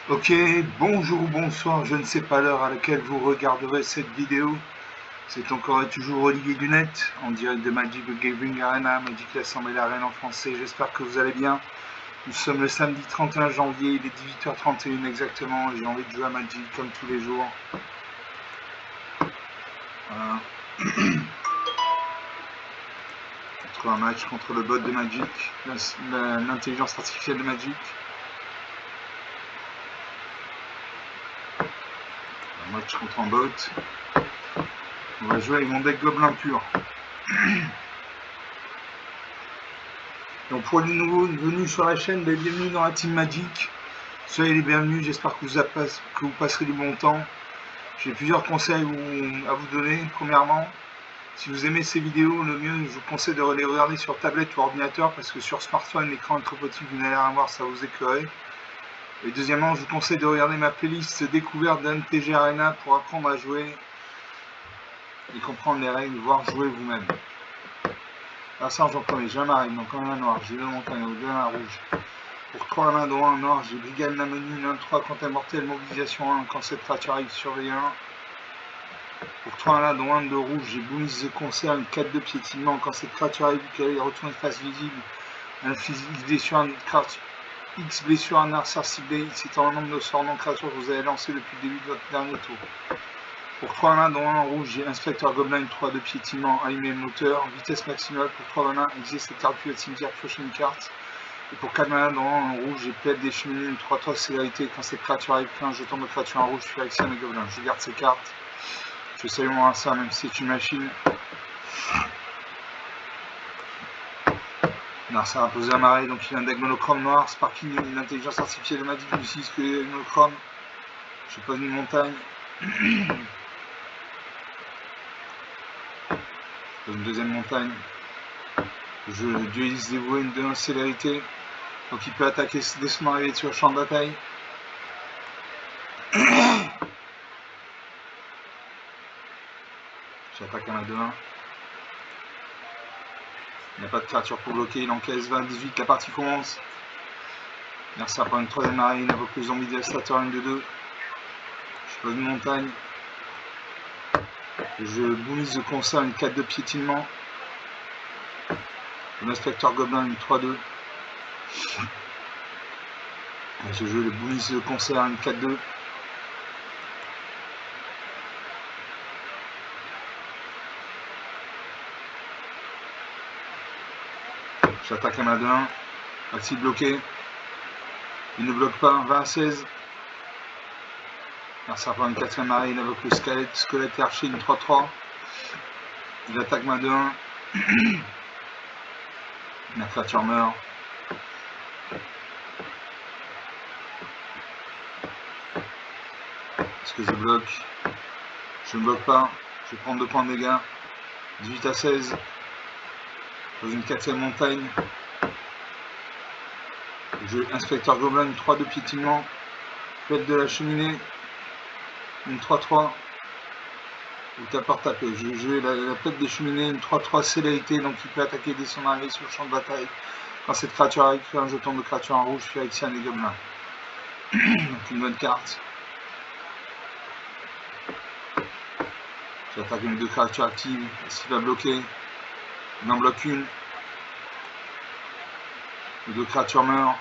Ok, bonjour ou bonsoir, je ne sais pas l'heure à laquelle vous regarderez cette vidéo. C'est encore et toujours Olivier Dunette, en direct de Magic the Gathering Arena, Magic l'Assemblée d'Arène en français. J'espère que vous allez bien. Nous sommes le samedi 31 janvier, il est 18h31 exactement. J'ai envie de jouer à Magic comme tous les jours. Voilà. Contre un match contre le bot de Magic, l'intelligence artificielle de Magic. Un match contre un bot. On va jouer avec mon deck Gobelin pur. Donc pour les nouveaux venus sur la chaîne, bienvenue dans la Team Magic. Soyez les bienvenus, j'espère que vous passerez du bon temps. J'ai plusieurs conseils à vous donner. Premièrement, si vous aimez ces vidéos, le mieux, je vous conseille de les regarder sur tablette ou ordinateur, parce que sur smartphone, l'écran est trop petit, vous n'allez rien voir, ça va vous éclairer. Et deuxièmement, je vous conseille de regarder ma playlist découverte d'MTG Arena pour apprendre à jouer et comprendre les règles, voire jouer vous-même. Là, ça, j'en connais, j'ai un marine, donc un noir, j'ai deux montagnes, deux un rouge. Pour 3 mains dans un noir, j'ai Brigade la menu, 1-3 contre immortel, mobilisation 1, quand cette créature arrive, surveille 1. Pour 3 là, dans 1 de rouge, j'ai Bonus the Concern, 4 de piétinement, quand cette créature arrive, qu'elle retourne face visible, inflige X blessure à un adversaire ciblé, c'est en nombre de sorts non créatures que vous avez lancé depuis le début de votre dernier tour. Pour 3 manas, dans 1 rouge, j'ai Inspecteur Gobelin, 3 de piétinement, allumer le moteur, vitesse maximale. Pour 3 manas, existe cette carte puis le cimetière, piocher une carte. Et pour 4 manas, dans 1 rouge, j'ai Plaide des cheminées, 3-3 célérité. Quand cette créature arrive, un jeton de créature en rouge, je suis Axiom et Gobelin. Je garde ces cartes. Je salue mon ça, même si c'est une machine. Narsa a posé un marée, donc il a un deck monochrome noir. Sparking, une intelligence artificielle de Magic, je utilise que les monochrome. Je pose une montagne. Une deuxième montagne. Je dualise dévoué une de 1 célérité. Donc il peut attaquer dès son arrivée sur le champ de bataille. J'attaque un à 2-1. Il n'y a pas de créature pour bloquer, il encaisse 20-18, la partie commence. Merci à prendre une troisième marée, il invoque le zombie dévastateur 1 de 2. Je pose une montagne. Je bonus de concert une 4 de piétinement. L'inspecteur Gobelin une 3-2. Je joue le bonus de concert une 4-2. J'attaque un à 2-1. Axi bloqué. Il ne bloque pas. 20 à 16. Merci à prendre une quatrième marée, il invoque le squelette et archer une 3-3. Il attaque ma 2-1. La créature meurt. Est-ce que je bloque? Je ne bloque pas. Je vais prendre 2 points de dégâts. 18 à 16. Dans une quatrième montagne. Je Inspecteur Gobelin, une 3 de piétinement. Plaide de la cheminée. Une 3-3. Ou t'apportes taper. Je vais la plaide des cheminées, une 3-3 célérité, donc il peut attaquer dès son arrivée sur le champ de bataille. Quand cette créature arrive, fait un jeton de créature en rouge, fait Axiom et Gobelin. Donc une bonne carte. J'attaque une 2 créatures actives. Est-ce qu'il va bloquer? Il en bloque une. Les 2 créatures meurent.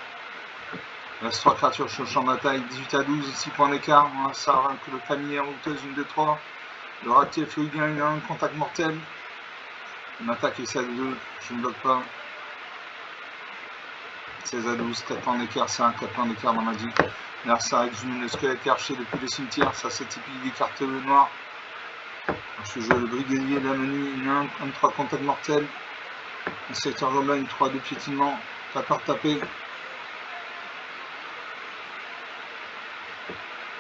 Il reste 3 créatures sur le champ de bataille. 18 à 12, 6 points d'écart. Ça arranque le panier en routeuse, une 2-3. Le raté fluidien, il a un contact mortel. Une attaque et 16 à 2. Je ne bloque pas. 16 à 12, 4 points d'écart, c'est un 4 points d'écart dans Magic. Là, ça exhume le squelette archer depuis le cimetière, ça c'est typique des cartes noires. Je joue le brigadier de la menu, une 1-3 contact mortel. Inspecteur Gobelin, une 3 de piétinement, tapeur tapé.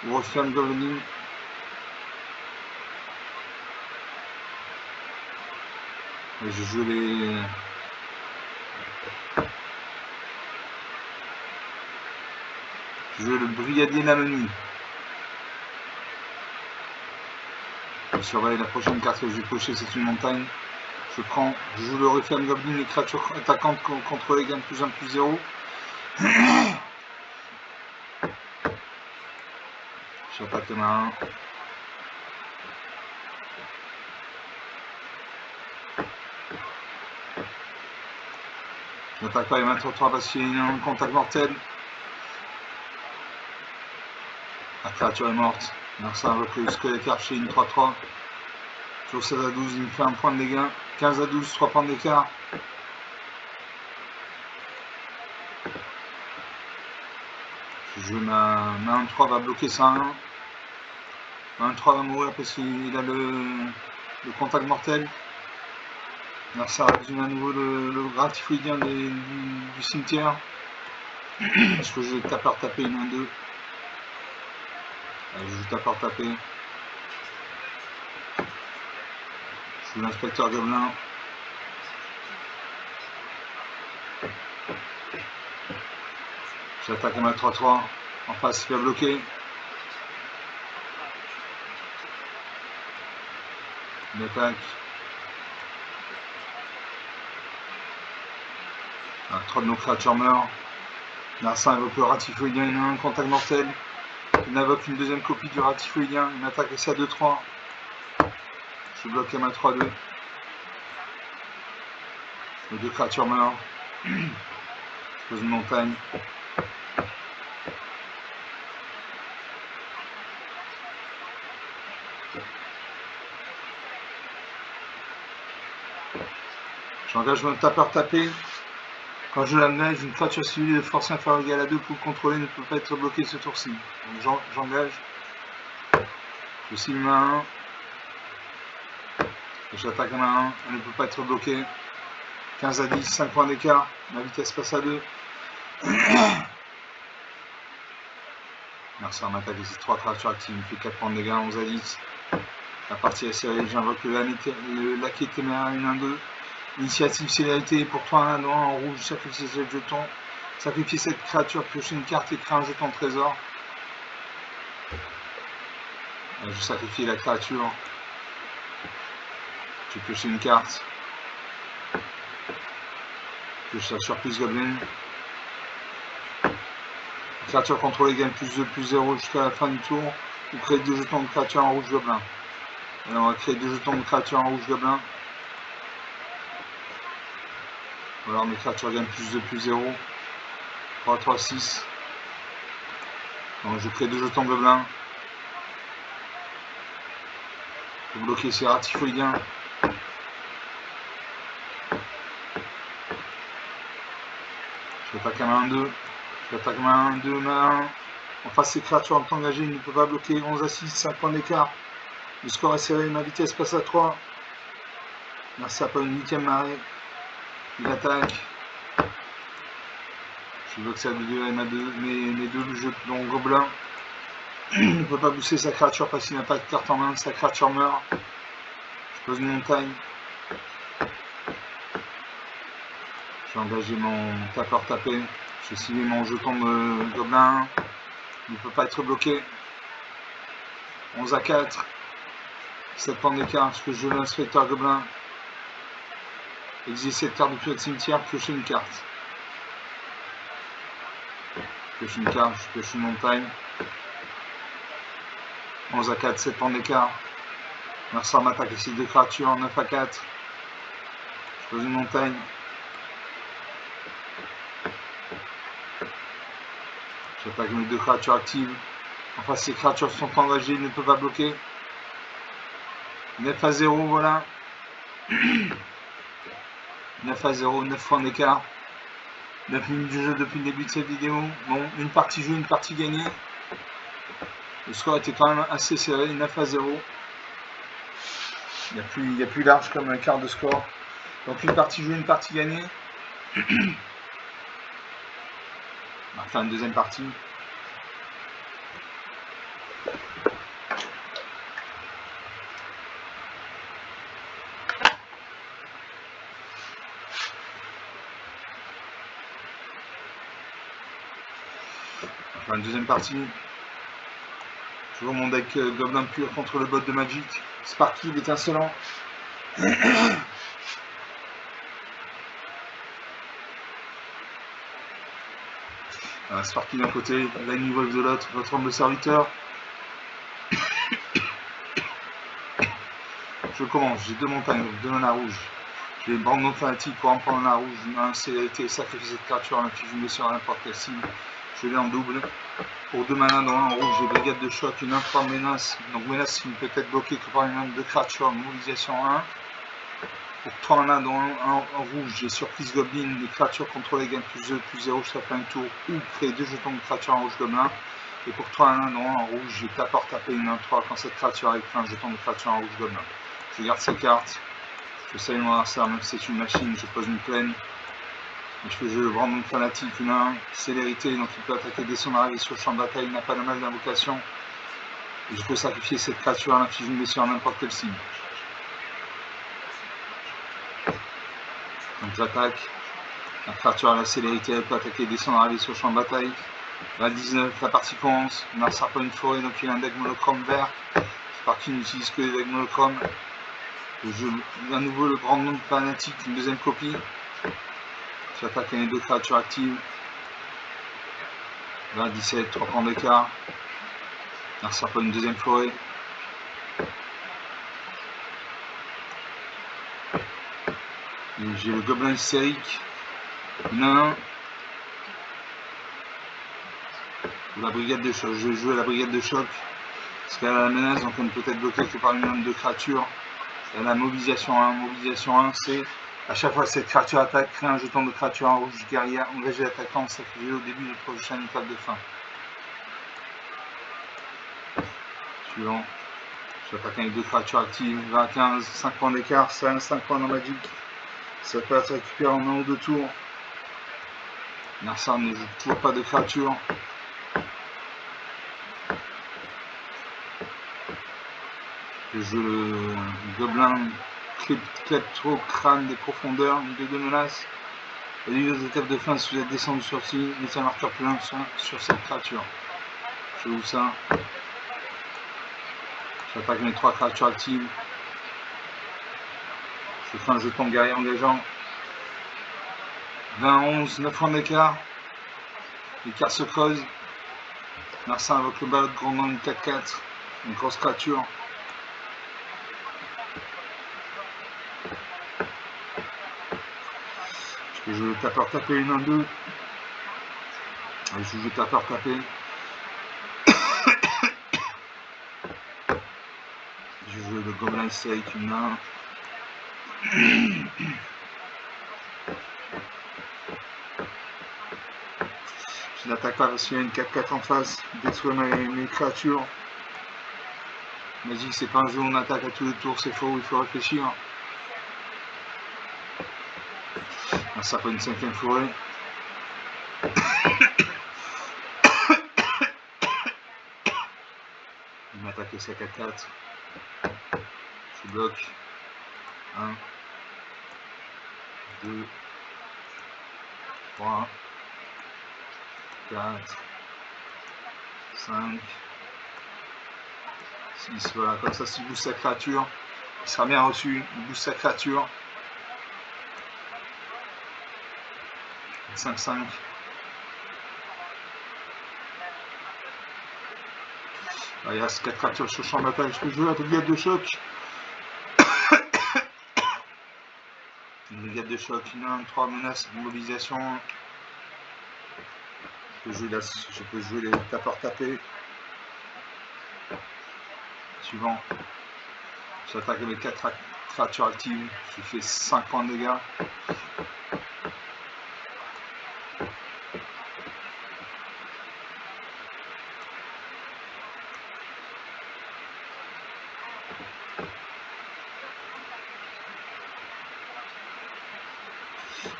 Reflame Goblin. Et je joue les. Je joue le brigadier de la menu. Je surveille la prochaine carte que je vais cocher, c'est une montagne. Je joue le Reflame Goblin, les créatures attaquantes contrôlées gagnent +1/+0. J'attaque le marin. Je n'attaque pas les mains 3 parce qu'il y a un contact mortel. La créature est morte. Merci avec le squelette archer, une 3-3. Sur 16 à 12, il me fait un point de dégâts. 15 à 12, 3 points d'écart. Je joue ma 1-3 va bloquer ça. 1-3 va mourir parce qu'il a le contact mortel. Merci à résumer à nouveau le gratifoïdien du cimetière. Parce que je vais taper une 1-2. Allez, je joue taper. Je joue l'inspecteur gobelin. J'attaque à ma 3-3. En face, il va bloquer. Il attaque. 3 de nos créatures meurent. Narcin invoque le ratifoïdien, il a un contact mortel. Il invoque une deuxième copie du ratifoïdien. Il m'attaque aussi à 2-3. Je bloque à ma 3-2. Les 2 créatures meurent. Je pose une montagne. J'engage mon tapeur tapé. Quand je l'engage, une créature civile de force inférieure égale à 2 pour le contrôler ne peut pas être bloquée ce tour-ci. Donc j'engage. Je cible ma 1. J'attaque à ma 1. Elle ne peut pas être bloquée. 15 à 10, 5 points d'écart. Ma vitesse passe à 2. Merci à m'attaquer ces 3 créatures actives. Il me fait 4 points de dégâts, 11 à 10. La partie est serrée. J'invoque le laquais téméraire 1-2. Initiative célérité pour toi un en rouge, sacrifier 7 jetons. Sacrifier cette créature, piocher une carte et créer un jeton de trésor. Je sacrifie la créature. Je pioche une carte. Pioche la surprise goblin. La créature contrôlée gagne plus 2, plus 0 jusqu'à la fin du tour. Vous créez 2 jetons de créature en rouge gobelin. Alors on va créer 2 jetons de créature en rouge gobelin. Alors mes créatures gagnent plus 2, plus 0. 3, 3, 6. Donc je crée 2 jetons gobelins. Pour bloquer ces ratifoïdiens. J'attaque à ma 1-2. J'attaque ma 1-2, ma 1. En face, ces créatures sont engagées, il ne peut pas bloquer. 11 à 6, 5 points d'écart. Le score est serré, ma vitesse passe à 3. Merci à pas une 8ème marée. Il attaque. Je bloque ça de 2 avec mes 2 jetons gobelins. Il ne peut pas booster sa créature parce qu'il n'a pas de carte en main. Sa créature meurt. Je pose une montagne. J'ai engagé mon tapeur tapé. J'ai ciblé mon jeton de gobelin. Il ne peut pas être bloqué. 11 à 4. 7 points d'écart parce que je joue l'inspecteur gobelin. Exiler cette carte depuis le cimetière, piocher une carte. Pioche une carte, je pioche une montagne. 11 à 4, 7 points d'écart. Mercer m'attaque ici 2 créatures, 9 à 4. Je pose une montagne. J'attaque mes 2 créatures actives. En face, ces créatures sont engagées, il ne peut pas bloquer. 9 à 0, voilà. 9 à 0, 9 points d'écart. 9 minutes de jeu depuis le début de cette vidéo. Bon, une partie jouée, une partie gagnée. Le score était quand même assez serré, 9 à 0. Il n'y a plus large comme un quart de score. Donc une partie jouée, une partie gagnée. On va faire une deuxième partie. On va faire une deuxième partie. Toujours mon deck Gobelin pur contre le bot de Magic. Sparky, l'étincelant. Sparky d'un côté, Lightning Wolf de l'autre, votre homme de serviteur. Je commence, j'ai 2 montagnes, 2 manas rouges. J'ai une bande non fanatique pour un point mana rouge, une célérité, sacrifier cette créature, un inflige une blessure à n'importe quelle cible. Je l'ai en double. Pour 2 manas dans un rouge, j'ai brigade de choc, une 1-3 menace. Donc menace qui ne peut être bloquée que par une main de créature, mobilisation 1. Pour 3 manas dans un rouge, j'ai surprise goblin, les créatures contrôlées gagnent +2/+0 jusqu'à fin de tour, ou créer 2 jetons de créature en rouge gobelin. Et pour 3 manas dans un rouge, j'ai tapeur taper une 1-3 quand cette créature a écrit un jeton de créature en rouge gobelin. Je garde ces cartes. Je salue mon adversaire, même si c'est une machine, je pose une plaine. Je fais jouer le Brandon fanatique, une 1, célérité, donc il peut attaquer dès son arrivée sur le champ de bataille, il n'a pas de mal d'invocation. Et je peux sacrifier cette créature à l'inflige une blessure à n'importe quel signe. Donc j'attaque. La créature à la célérité, elle peut attaquer dès son arrivée sur le champ de bataille. La 19, la partie commence. On n'a pas une forêt, donc il a un deck monochrome vert. Sparky n'utilise que les decks monochromes. Je joue à nouveau le Brandon fanatique, une deuxième copie. J'attaque les 2 créatures actives. Là, 17, 3 points d'écart. On n'a pas une deuxième forêt. J'ai le gobelin hystérique. Une 1. La brigade de choc. Je vais jouer la brigade de choc. Parce qu'elle a la menace, donc elle ne peut être bloquée que par une main de créatures. Elle a mobilisation 1. Mobilisation 1, c'est à chaque fois que cette créature attaque, créer un jeton de créature en rouge guerrière, engager l'attaquant, sacrifier au début de la prochaine étape de fin. Suivant. J'attaque avec 2 créatures actives, 20 à 15, 5 points d'écart, ça a 5 points dans Magic. Ça peut être récupéré en 1 ou 2 tours. Narsar ne joue toujours pas de créatures. Je joue le gobelin Kleptocrâne des profondeurs, une 2 menaces. Et les 2 étapes de fin, si vous êtes descendu sur ci, mettez un marqueur plus 1 sur cette créature. Je joue ça. J'attaque mes 3 créatures actives. Je fais un jeton guerrier engageant. 20 à 11, 9 points d'écart. L'écart se creuse. Narsar invoque le ballot grandement une 4-4. Une grosse créature. Je joue le tapeur taper une 1-2. Je joue le tapeur taper. Je joue le gobelin hystérique une 1. Je n'attaque pas parce qu'il y a une 4-4 en face. Détruire mes créatures. Magic, c'est pas un jeu où on attaque à tous les tours, c'est faux, il faut réfléchir. Ça fait une 5e forêt. Il m'attaque aussi à 4-4. Je bloque. 1, 2, 3, 4, 5, 6. Voilà, comme ça, s'il booste sa créature, il sera bien reçu. Il booste sa créature. 5-5. Là, il reste 4 créatures sur le champ de bataille. Je peux jouer la brigade de choc. Une brigade de choc, une 1, 3 menaces, une mobilisation. Je peux jouer les tapeurs tapés. Suivant. J'attaque avec 4 créatures actives. Je fais 5 points de dégâts.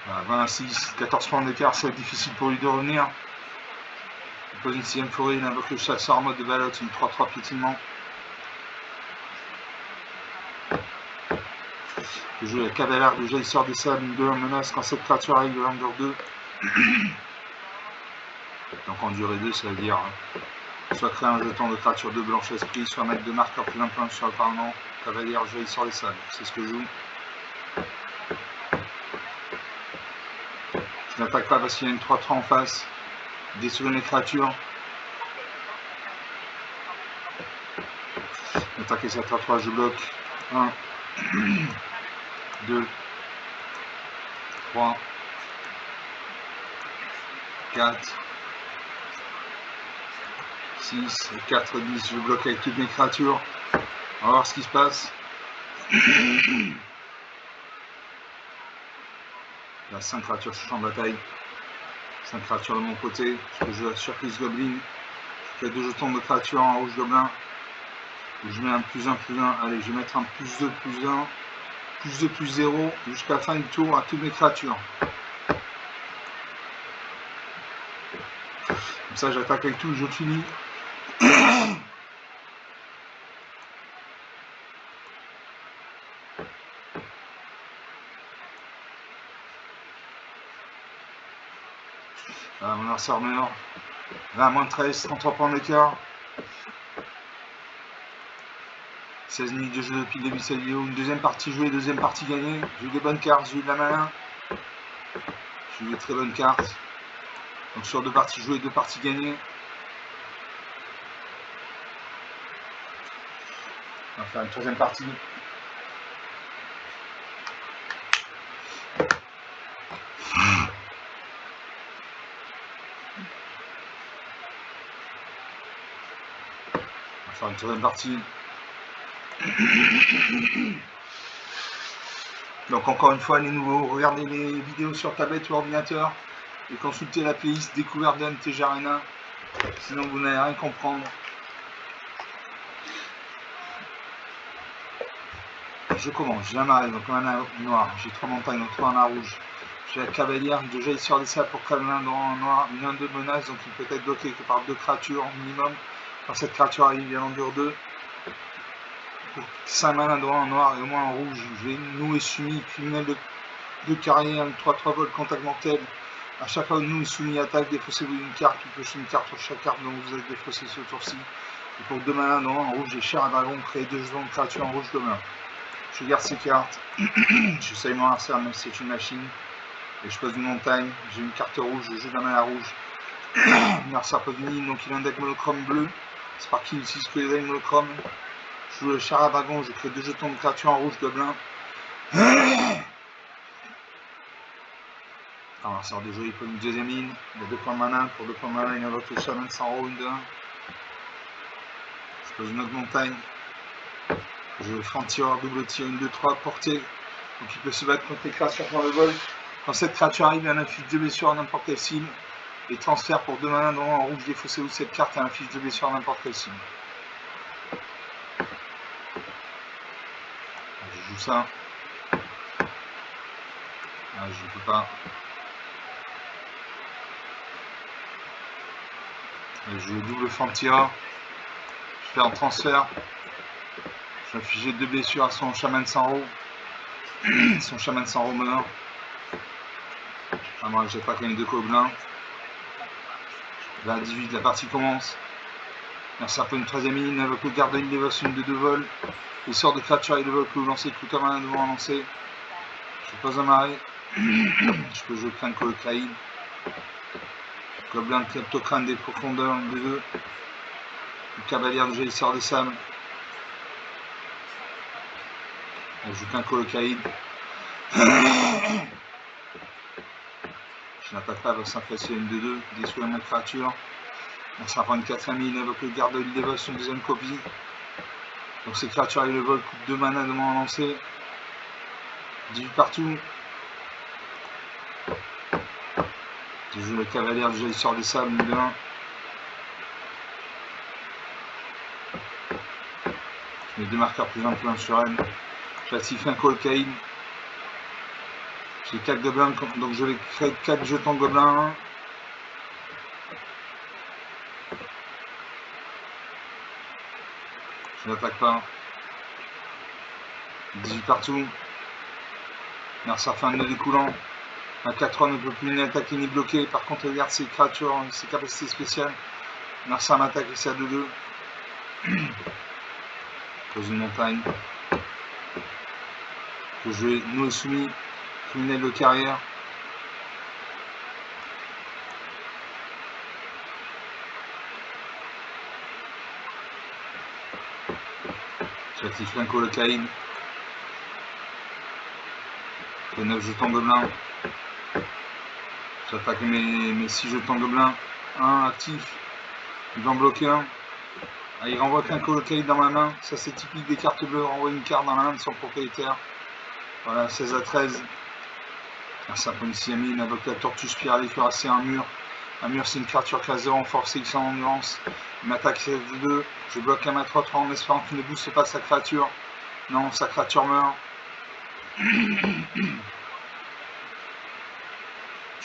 Voilà, 20 à 6, 14 points d'écart, c'est difficile pour lui de revenir. Il pose une 6e forêt, il invoque le chasseur en mode de balotte, une 3-3 piétinement. Je joue la cavalière de jaillisseur des sables, une 2 en menace quand cette créature arrive de longueur 2. Donc en durée 2, ça veut dire soit créer un jeton de créature de blanche esprit, soit mettre 2 marqueurs plus d'un point sur le parlement. Cavalière jaillisseur des sables, c'est ce que je joue. Je n'attaque pas parce qu'il y a une 3-3 en face. Détruire mes créatures. Attaquer cette à 3, je bloque. 1, 2, 3, 4, 6, 4, 10. Je bloque avec toutes mes créatures. On va voir ce qui se passe. Là, 5 créatures sur champ de bataille. 5 créatures de mon côté. Je peux jouer la surprise goblin. Je fais 2 jetons de créatures en rouge gobelin. Je mets un +1, +1. Allez, je vais mettre un +2, +1. +2, +0 jusqu'à la fin du tour à toutes mes créatures. Comme ça, j'attaque avec tout, je finis. Voilà, mon adversaire meurt. 20, -13, 33 points d'écart. 16 minutes de jeu depuis le début de cette vidéo. Une deuxième partie jouée, deuxième partie gagnée. J'ai eu des bonnes cartes, j'ai eu de la main. J'ai eu des très bonnes cartes. Donc sur 2 parties jouées, 2 parties gagnées. On va faire une troisième partie. On va faire une troisième partie. Donc encore une fois, les nouveaux, regardez les vidéos sur tablette ou ordinateur et consultez la playlist découverte de MTG Arena. Sinon vous n'allez rien comprendre. Je commence, j'ai un marée, donc un noir, j'ai 3 montagnes, donc 3 en rouge. J'ai la cavalière, de jaillisseur des sables pour Camelin en noir, une 1-2 menace, donc il peut être bloqué que par 2 créatures minimum. Quand cette créature arrive, il en dure 2. Pour 5 mana droit en noir et au moins en rouge, j'ai nous et soumis, criminel de carrière, 3-3 vol, contact mortel. A chaque fois que nous et soumis attaque, défaussez-vous une carte, puis piocher une carte sur chaque carte dont vous êtes défaussé ce tour-ci. Et pour 2 mana droit en rouge, j'ai cher à dragon, créer 2 jetons de créature en rouge demain. Je garde ces cartes, j'essaye mon adversaire même si c'est une machine, et je pose une montagne, j'ai une carte rouge, je joue la main à rouge. L'adversaire pose une ligne, donc il a un deck monochrome bleu, c'est par qui il utilise que les decks monochrome. Je joue le char à dragon, je crée 2 jetons de créature en rouge gobelin. L'adversaire de jeu il pose une deuxième ligne, il a 2 points de mana, pour 2 points de mana il invoque le chaman sans roue, une de 1. Je pose une autre montagne. Je fais un tireur, double tir, une 2-3, portée. Donc il peut se battre contre les créatures dans le vol. Quand cette créature arrive, il y a un affiche de blessure à n'importe quelle cible. Et transfert pour 2 mana en rouge défaussé ou cette carte à un affiche de blessure à n'importe quelle cible. Je joue ça. Ah, je ne peux pas. Je joue le double Fantira. Je fais un transfert. Je vais afficher 2 blessures à son chaman sans roue. Son chaman sans roue meurt. Ah, moi j'ai pas quand même 2 gobelins. Là à 18 la partie commence. Merci un peu une 13ème ligne, avec le garde il dévosse une de 2 vols. Il sort de créature et de vol que vous lancez tout à main devant lancer. Je pose un marée. Je peux jouer crâne colocaïde. Gobelin kleptocrâne des profondeurs, une de 2. Le cavalière de jaillisseur des sables. Je joue qu'un colocaïde. Je n'attaque pas avec 5 facile une de 2. Détruire ma créature. Ça prend une 4ème ligne avec le garde de l'île dévosse, une deuxième copie. Donc ces créatures et le vol coûtent 2 mana de moins à lancer. 18 partout. Je joue le cavalière de jaillisseur des sables, une de 1. Je mets 2 marqueurs +1 sur elle. J'active un colocaïde. J'ai 4 gobelins, donc je vais créer 4 jetons de gobelins. Je n'attaque pas. 18 partout. Mercer fait un nœud découlant. Un 4-3 ne peut plus ni attaquer ni bloquer. Par contre, regarde ses créatures, ses capacités spéciales. Mercer m'attaque et c'est à 2-2. Pose une montagne. Je vais nous soumis. Criminel de carrière. J'active Flanco le Caïd. J'ai 9 jetons gobelins. J'attaque mes 6 jetons gobelins. 1 actif. Il va en bloquer un. Ah, il renvoie Flanco le Caïd dans ma main. Ça c'est typique des cartes bleues. Renvoie une carte dans la main de son propriétaire. Voilà, 16 à 13. Ça pour une siamine. Il invoque la tortue spirale cuirassée un mur. Un mur c'est une créature classe 0 en force X en endurance. Il m'attaque CF2. Je bloque un ma 3-3 en espérant qu'il ne booste pas sa créature. Non, sa créature meurt. Je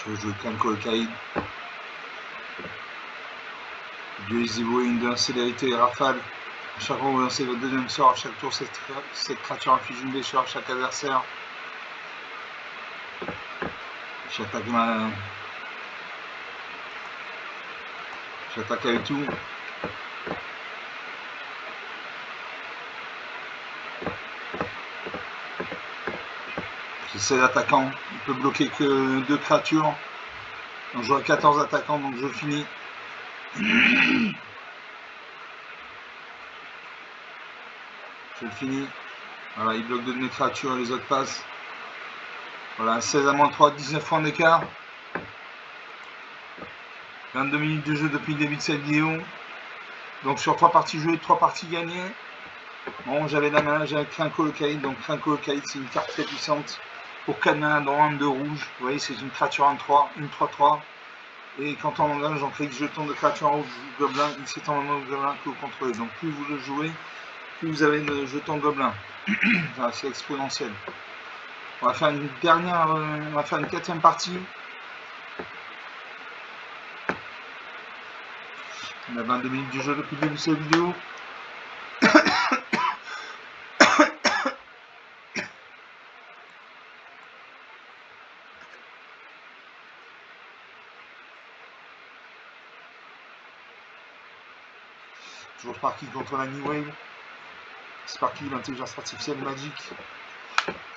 vais jouer Flanco le Caïd. Dieu est dévoué, une de célérité et rafale. À chaque fois que vous lancez votre deuxième sort, à chaque tour, cette créature inflige une blessure à chaque adversaire. J'attaque avec tout. J'ai 16 attaquants. Il peut bloquer que 2 créatures. Donc j'aurai 14 attaquants, donc je finis. Je finis. Voilà, il bloque 2 de mes créatures et les autres passent. Voilà, 16 à moins 3, 19 points d'écart. 22 minutes de jeu depuis le début de cette vidéo. Donc sur 3 parties jouées, 3 parties gagnées. Bon, j'avais la main, j'avais Flanco le Caïd. Donc Flanco le Caïd, c'est une carte très puissante. Pour 4 mains dans 1 de rouge. Vous voyez, c'est une créature en 3, une 3-3. Et quand on engage, j'en crée jetons de créature en rouge gobelin. Il s'étend en mode gobelin que vous contrôlez. Donc plus vous le jouez, plus vous avez de jetons gobelins. Voilà, c'est exponentiel. On va faire une dernière, on va faire une 4e partie. On a 22 minutes du jeu depuis le début de cette vidéo. Toujours Sparky contre la New Wave. Sparky, l'intelligence artificielle magique.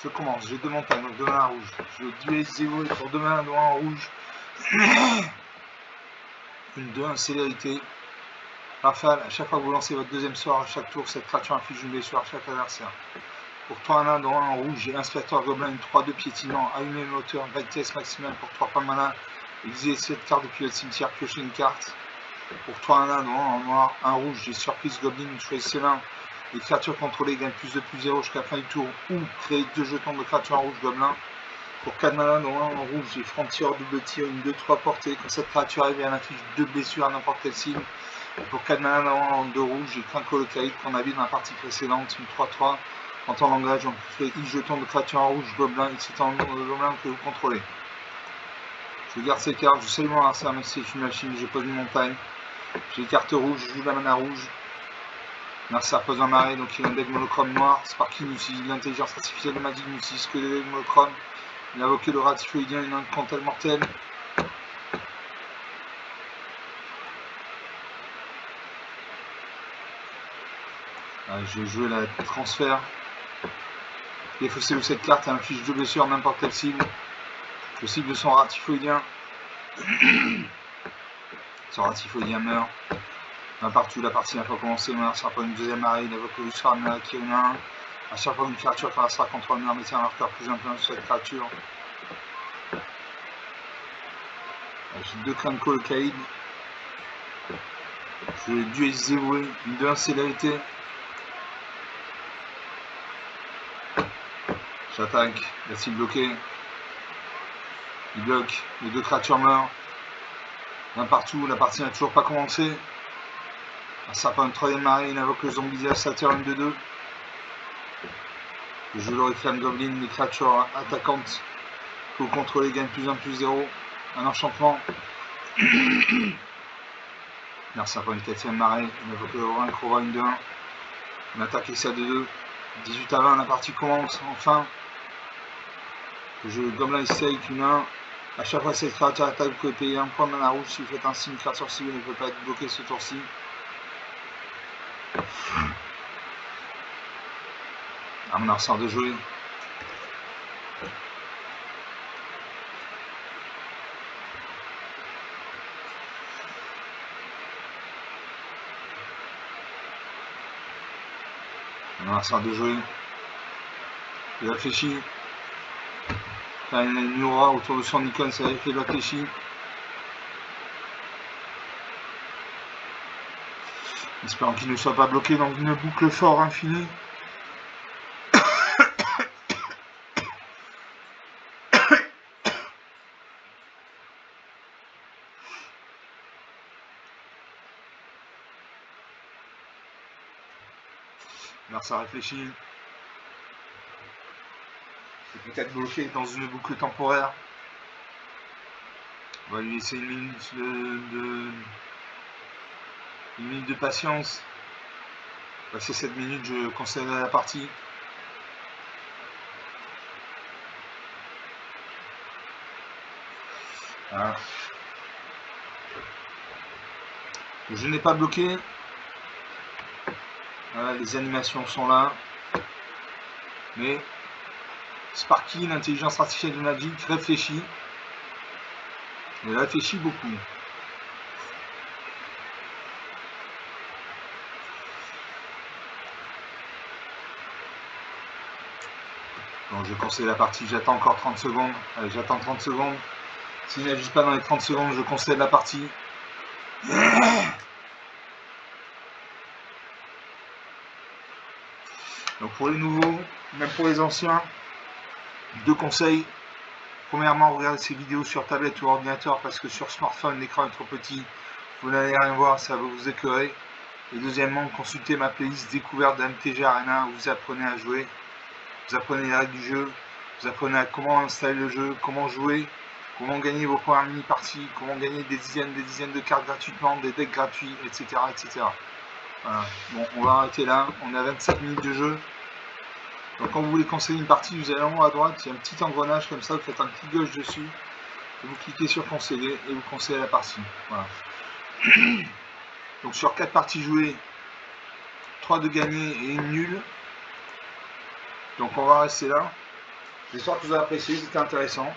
Je commence, j'ai 2 montagnes, donc 2 mains en rouge. Je duelise Zéro pour 2 mains en rouge. Une 2-1 célérité. Rafale, à chaque fois que vous lancez votre deuxième sort, à chaque tour, cette créature inflige une blessure à chaque adversaire. Pour 3 manas, dont 1 en rouge, j'ai Inspecteur Gobelin, une 3-2 piétinant, allumer le moteur, vitesse maximale pour 3 points de mana, exiler cette carte depuis votre cimetière, piocher une carte. Pour 3 manas, dont 1 en noir, 1 rouge, j'ai Surprise Goblin, choisissez l'un. Les créatures contrôlées gagnent plus de +0 jusqu'à la fin du tour, ou créer 2 jetons de créatures en rouge Gobelin. Pour 4 manas, dont 1 en rouge, j'ai Frontier double tir, une 2-3 portée. Quand cette créature arrive, elle inflige 2 blessures à n'importe quelle cible. Pour 4 manas, dont 1 en 2 rouges, j'ai Flanco le Caïd qu'on a vu dans la partie précédente, une 3-3. En temps langage, on crée X jetons de créatures en rouge gobelin, X c'est en gobelin que vous contrôlez. Je garde ces cartes, je sais mon adversaire, mais c'est une machine, j'ai pas une montagne. J'ai les cartes rouges, je joue la mana rouge. L'adversaire pose un marée, donc il a un deck monochrome noir. Sparky n'utilise l'intelligence artificielle magique, n'utilise que des decks monochromes. Il a invoqué le rat typhoïdien, une incantel mortelle. Je vais jouer la transfert. Défausser cette carte, elle inflige 2 blessures à n'importe quelle cible. Je cible son rat typhoïdien. Son rat typhoïdien meurt. Partout, la partie n'a pas commencé, mon adversaire prend une deuxième marée, il évoque le soir de qui en a un. À chaque fois une créature traversera contre le mur, mettez un marqueur plus influent sur cette créature. J'ai 2 Flanco le Caïd. Je duelise Zéro, une 2-1 célérité. J'attaque, la cible bloquée. Il bloque, les 2 créatures meurent. Un partout, la partie n'a toujours pas commencé. Ça prend une 3ème marée, il invoque le zombie dévastateur, une 2-2. Je l'oriflamme Goblin, les créatures attaquantes que vous contrôlez gagnent +1/+0. Un enchantement. Merci pour une 4ème marée, il invoque le Rorin Crova, une 2-1. On attaque les 2-2. 18 à 20, la partie commence, enfin. Je Goblin Essaye, une 1. A chaque fois cette créature attaque, vous pouvez payer 1 point de mana rouge si vous faites un signe créature civile ne peut pas être bloquée ce tour-ci. Mon adversaire de jouer. L'adversaire de jouer. Il réfléchit. Il y a une aura autour de son icône, c'est vrai qu'il réfléchit. Espérant qu'il ne soit pas bloqué dans une boucle fort infinie. Alors ça réfléchit. C'est peut-être bloqué dans une boucle temporaire. On va lui laisser une minute de patience. Passer cette minute, je concède à la partie. Voilà. Le jeu n'est pas bloqué. Voilà, les animations sont là. Mais Sparky, l'intelligence artificielle de Magic, réfléchit. Il réfléchit beaucoup. Bon, je conseille la partie, j'attends encore 30 secondes. Allez, j'attends 30 secondes. S'il n'agit pas dans les 30 secondes, je concède la partie. Donc pour les nouveaux, même pour les anciens, deux conseils. Premièrement, regardez ces vidéos sur tablette ou ordinateur parce que sur smartphone, l'écran est trop petit. Vous n'allez rien voir, ça va vous écœurer. Et deuxièmement, consultez ma playlist découverte d'MTG Arena où vous apprenez à jouer. Vous apprenez les règles du jeu. Vous apprenez à comment installer le jeu, comment jouer, comment gagner vos premières mini-parties, comment gagner des dizaines de cartes gratuitement, des decks gratuits, etc. etc. Voilà. Bon, on va arrêter là. On a 27 minutes de jeu. Donc quand vous voulez conseiller une partie, vous allez en haut à droite, il y a un petit engrenage comme ça, vous faites un clic gauche dessus, et vous cliquez sur conseiller et vous conseillez la partie. Voilà. Donc sur 4 parties jouées, 3 de gagnés et une nulle. Donc on va rester là. J'espère que vous avez apprécié, c'était intéressant.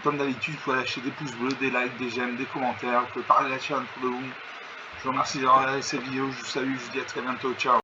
Comme d'habitude, il faut lâcher des pouces bleus, des likes, des j'aime, des commentaires, vous pouvez parler de la chaîne autour de vous. Je vous remercie d'avoir regardé cette vidéo, je vous salue, je vous dis à très bientôt, ciao.